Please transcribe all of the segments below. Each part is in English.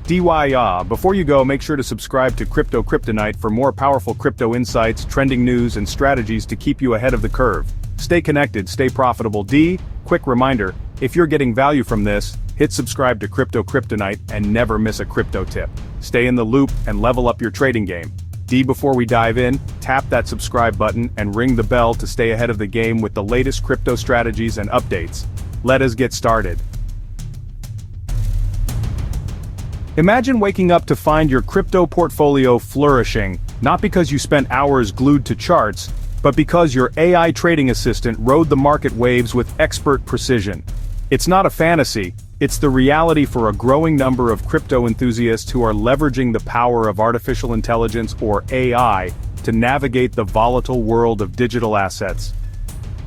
Before you go, make sure to subscribe to Kryptonite for more powerful crypto insights, trending news, and strategies to keep you ahead of the curve. Stay connected, stay profitable. Quick reminder, if you're getting value from this, hit subscribe to Kryptonite and never miss a crypto tip. Stay in the loop and level up your trading game. Before we dive in, tap that subscribe button and ring the bell to stay ahead of the game with the latest crypto strategies and updates. Let us get started. Imagine waking up to find your crypto portfolio flourishing, not because you spent hours glued to charts, but because your AI trading assistant rode the market waves with expert precision. It's not a fantasy, it's the reality for a growing number of crypto enthusiasts who are leveraging the power of artificial intelligence or AI to navigate the volatile world of digital assets.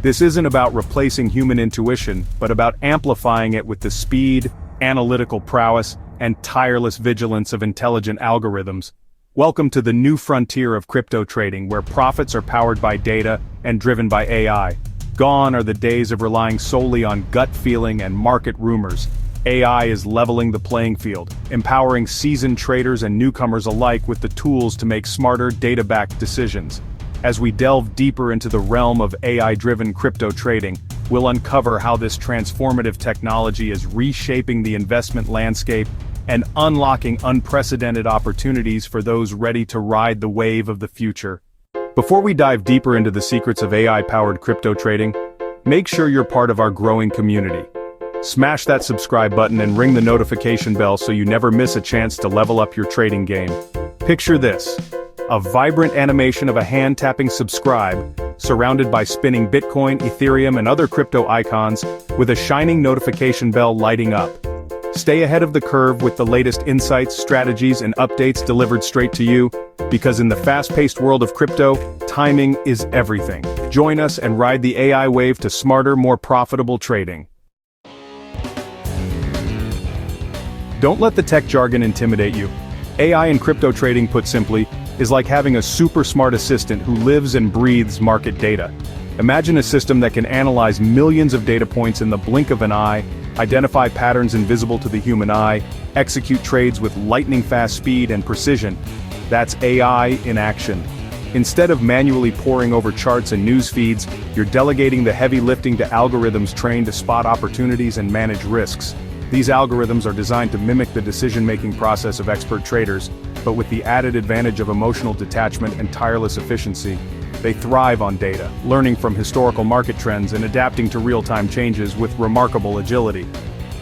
This isn't about replacing human intuition, but about amplifying it with the speed, analytical prowess, and tireless vigilance of intelligent algorithms. Welcome to the new frontier of crypto trading, where profits are powered by data and driven by AI. Gone are the days of relying solely on gut feeling and market rumors. AI is leveling the playing field, empowering seasoned traders and newcomers alike with the tools to make smarter, data-backed decisions. As we delve deeper into the realm of AI-driven crypto trading, we'll uncover how this transformative technology is reshaping the investment landscape and unlocking unprecedented opportunities for those ready to ride the wave of the future. Before we dive deeper into the secrets of AI-powered crypto trading, make sure you're part of our growing community. Smash that subscribe button and ring the notification bell so you never miss a chance to level up your trading game. Picture this: a vibrant animation of a hand tapping subscribe, surrounded by spinning Bitcoin, Ethereum, and other crypto icons, with a shining notification bell lighting up. Stay ahead of the curve with the latest insights, strategies, and updates delivered straight to you, because in the fast-paced world of crypto, timing is everything. Join us and ride the AI wave to smarter, more profitable trading. Don't let the tech jargon intimidate you. AI in crypto trading, put simply, is like having a super smart assistant who lives and breathes market data. Imagine a system that can analyze millions of data points in the blink of an eye, identify patterns invisible to the human eye, execute trades with lightning-fast speed and precision. That's AI in action. Instead of manually poring over charts and news feeds, you're delegating the heavy lifting to algorithms trained to spot opportunities and manage risks. These algorithms are designed to mimic the decision-making process of expert traders, but with the added advantage of emotional detachment and tireless efficiency. They thrive on data, learning from historical market trends and adapting to real-time changes with remarkable agility.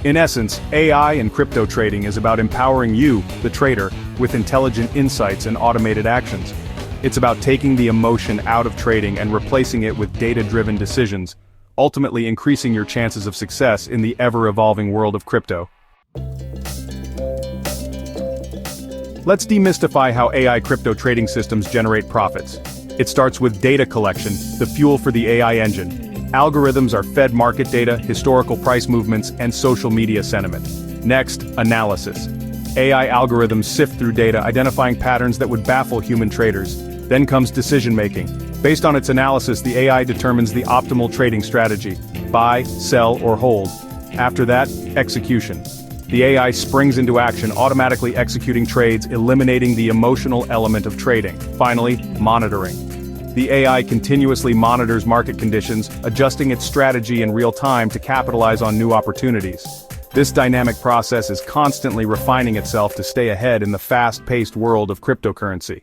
In essence, AI in crypto trading is about empowering you, the trader, with intelligent insights and automated actions. It's about taking the emotion out of trading and replacing it with data-driven decisions, ultimately increasing your chances of success in the ever-evolving world of crypto. Let's demystify how AI crypto trading systems generate profits. It starts with data collection, the fuel for the AI engine. Algorithms are fed market data, historical price movements, and social media sentiment. Next, analysis. AI algorithms sift through data, identifying patterns that would baffle human traders. Then comes decision-making. Based on its analysis, the AI determines the optimal trading strategy: buy, sell, or hold. After that, execution. The AI springs into action, automatically executing trades, eliminating the emotional element of trading. Finally, monitoring. The AI continuously monitors market conditions, adjusting its strategy in real time to capitalize on new opportunities. This dynamic process is constantly refining itself to stay ahead in the fast-paced world of cryptocurrency.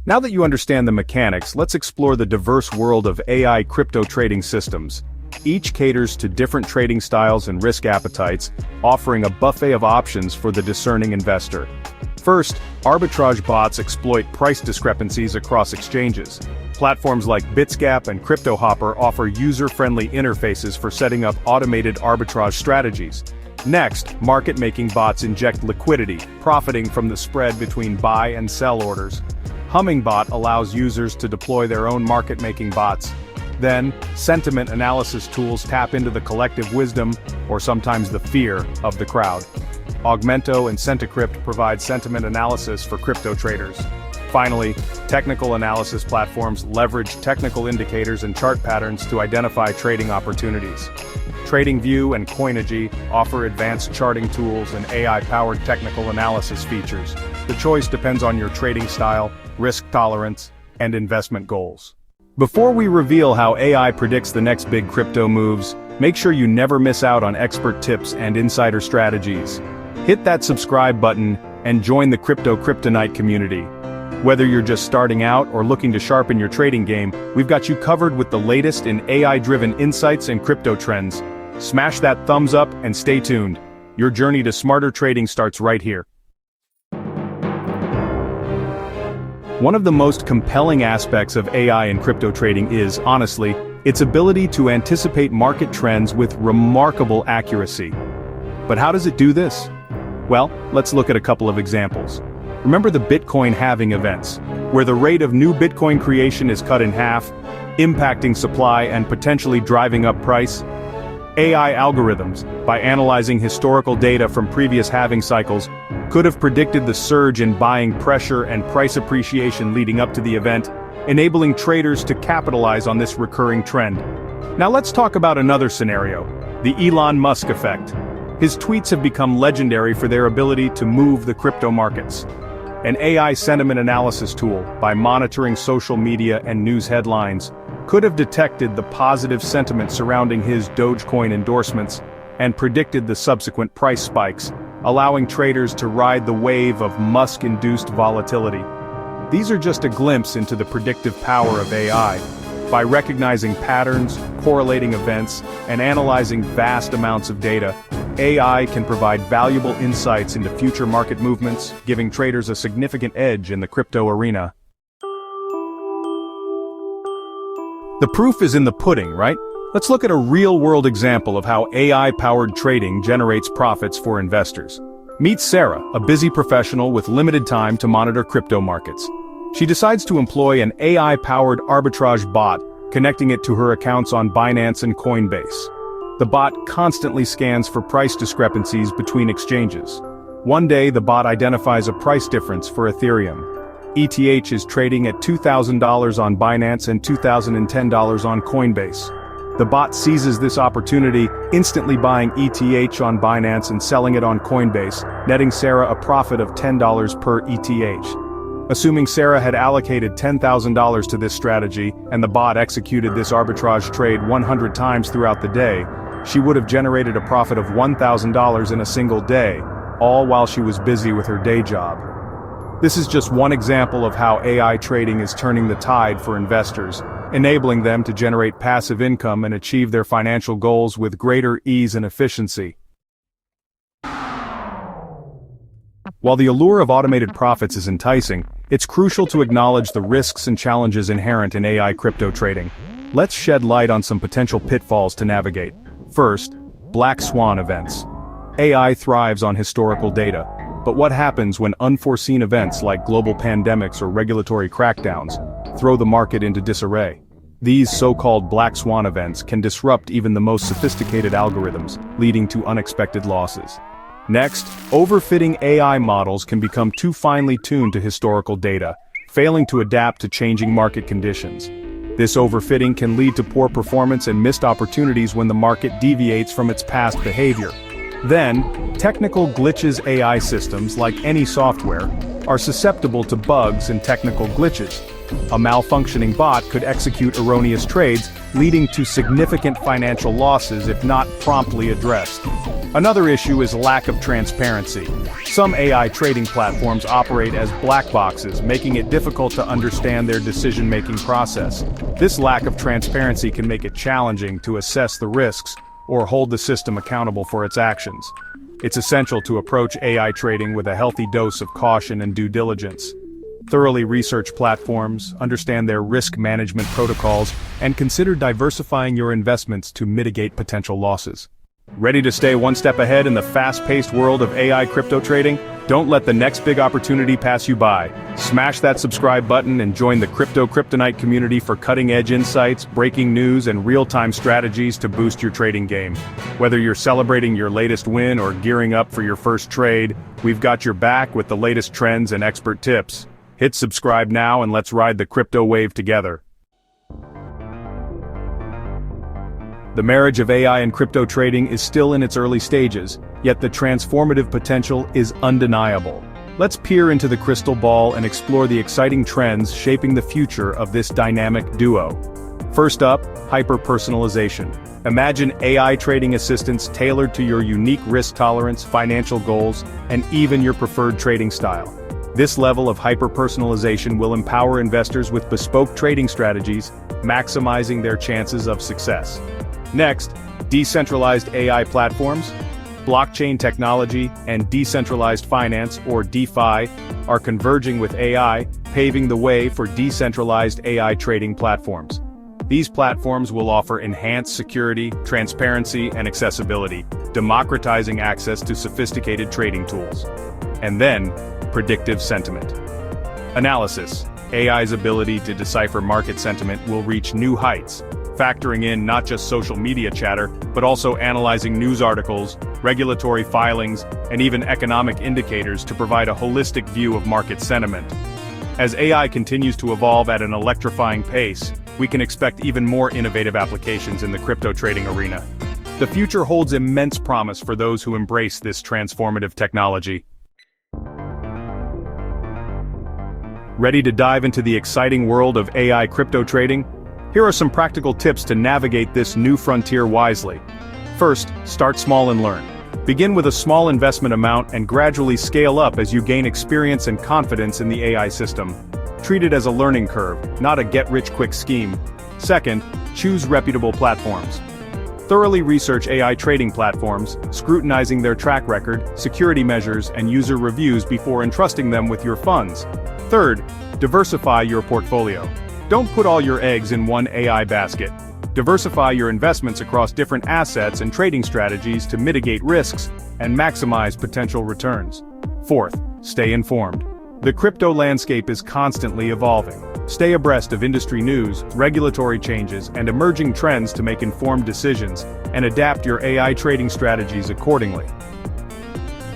Now that you understand the mechanics, let's explore the diverse world of AI crypto trading systems. Each caters to different trading styles and risk appetites, offering a buffet of options for the discerning investor. First, arbitrage bots exploit price discrepancies across exchanges. Platforms like Bitsgap and CryptoHopper offer user-friendly interfaces for setting up automated arbitrage strategies. Next, market-making bots inject liquidity, profiting from the spread between buy and sell orders. Hummingbot allows users to deploy their own market-making bots. Then, sentiment analysis tools tap into the collective wisdom, or sometimes the fear, of the crowd. Augmento and Centicrypt provide sentiment analysis for crypto traders. Finally, technical analysis platforms leverage technical indicators and chart patterns to identify trading opportunities. TradingView and Coinigy offer advanced charting tools and AI-powered technical analysis features. The choice depends on your trading style, risk tolerance, and investment goals. Before we reveal how AI predicts the next big crypto moves, make sure you never miss out on expert tips and insider strategies. Hit that subscribe button and join the Kryptonite community. Whether you're just starting out or looking to sharpen your trading game, we've got you covered with the latest in AI-driven insights and crypto trends. Smash that thumbs up and stay tuned. Your journey to smarter trading starts right here. One of the most compelling aspects of AI in crypto trading is, honestly, its ability to anticipate market trends with remarkable accuracy. But how does it do this? Well, let's look at a couple of examples. Remember the Bitcoin halving events, where the rate of new Bitcoin creation is cut in half, impacting supply and potentially driving up price? AI algorithms, by analyzing historical data from previous halving cycles, could have predicted the surge in buying pressure and price appreciation leading up to the event, enabling traders to capitalize on this recurring trend. Now let's talk about another scenario, the Elon Musk effect. His tweets have become legendary for their ability to move the crypto markets. An AI sentiment analysis tool, by monitoring social media and news headlines, could have detected the positive sentiment surrounding his Dogecoin endorsements and predicted the subsequent price spikes, allowing traders to ride the wave of Musk-induced volatility. These are just a glimpse into the predictive power of AI. By recognizing patterns, correlating events, and analyzing vast amounts of data, AI can provide valuable insights into future market movements, giving traders a significant edge in the crypto arena. The proof is in the pudding, right? Let's look at a real-world example of how AI-powered trading generates profits for investors. Meet Sarah, a busy professional with limited time to monitor crypto markets. She decides to employ an AI-powered arbitrage bot, connecting it to her accounts on Binance and Coinbase. The bot constantly scans for price discrepancies between exchanges. One day, the bot identifies a price difference for Ethereum. ETH is trading at $2,000 on Binance and $2,010 on Coinbase. The bot seizes this opportunity, instantly buying ETH on Binance and selling it on Coinbase, netting Sarah a profit of $10 per ETH. Assuming Sarah had allocated $10,000 to this strategy, and the bot executed this arbitrage trade 100 times throughout the day, she would have generated a profit of $1,000 in a single day, all while she was busy with her day job. This is just one example of how AI trading is turning the tide for investors, enabling them to generate passive income and achieve their financial goals with greater ease and efficiency. While the allure of automated profits is enticing, it's crucial to acknowledge the risks and challenges inherent in AI crypto trading. Let's shed light on some potential pitfalls to navigate. First, black swan events. AI thrives on historical data, but what happens when unforeseen events like global pandemics or regulatory crackdowns throw the market into disarray? These so-called black swan events can disrupt even the most sophisticated algorithms, leading to unexpected losses. Next, overfitting AI models can become too finely tuned to historical data, failing to adapt to changing market conditions. This overfitting can lead to poor performance and missed opportunities when the market deviates from its past behavior. Then, technical glitches. AI systems, like any software, are susceptible to bugs and technical glitches. A malfunctioning bot could execute erroneous trades, leading to significant financial losses if not promptly addressed. Another issue is lack of transparency. Some AI trading platforms operate as black boxes, making it difficult to understand their decision-making process. This lack of transparency can make it challenging to assess the risks or hold the system accountable for its actions. It's essential to approach AI trading with a healthy dose of caution and due diligence. Thoroughly research platforms, understand their risk management protocols, and consider diversifying your investments to mitigate potential losses. Ready to stay one step ahead in the fast-paced world of AI crypto trading? Don't let the next big opportunity pass you by. Smash that subscribe button and join the Kryptonite community for cutting-edge insights, breaking news, and real-time strategies to boost your trading game. Whether you're celebrating your latest win or gearing up for your first trade, we've got your back with the latest trends and expert tips. Hit subscribe now and let's ride the crypto wave together. The marriage of AI and crypto trading is still in its early stages, yet the transformative potential is undeniable. Let's peer into the crystal ball and explore the exciting trends shaping the future of this dynamic duo. First up, hyper-personalization. Imagine AI trading assistants tailored to your unique risk tolerance, financial goals, and even your preferred trading style. This level of hyper-personalization will empower investors with bespoke trading strategies, maximizing their chances of success. Next, decentralized AI platforms. Blockchain technology and decentralized finance, or DeFi, are converging with AI, paving the way for decentralized AI trading platforms. These platforms will offer enhanced security, transparency, and accessibility, democratizing access to sophisticated trading tools. And then, predictive sentiment analysis. AI's ability to decipher market sentiment will reach new heights, factoring in not just social media chatter, but also analyzing news articles, regulatory filings, and even economic indicators to provide a holistic view of market sentiment. As AI continues to evolve at an electrifying pace, we can expect even more innovative applications in the crypto trading arena. The future holds immense promise for those who embrace this transformative technology. Ready to dive into the exciting world of AI crypto trading? Here are some practical tips to navigate this new frontier wisely. First, start small and learn. Begin with a small investment amount and gradually scale up as you gain experience and confidence in the AI system. Treat it as a learning curve, not a get-rich-quick scheme. Second, choose reputable platforms. Thoroughly research AI trading platforms, scrutinizing their track record, security measures, and user reviews before entrusting them with your funds. Third, diversify your portfolio. Don't put all your eggs in one AI basket. Diversify your investments across different assets and trading strategies to mitigate risks and maximize potential returns. Fourth, stay informed. The crypto landscape is constantly evolving. Stay abreast of industry news, regulatory changes, and emerging trends to make informed decisions, and adapt your AI trading strategies accordingly.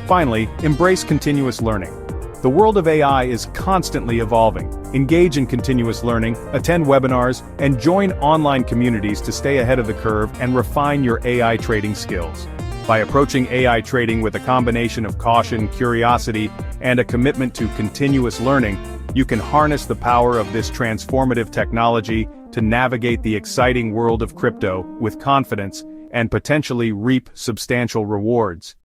Finally, embrace continuous learning. The world of AI is constantly evolving. Engage in continuous learning, attend webinars, and join online communities to stay ahead of the curve and refine your AI trading skills. By approaching AI trading with a combination of caution, curiosity, and a commitment to continuous learning, you can harness the power of this transformative technology to navigate the exciting world of crypto with confidence and potentially reap substantial rewards.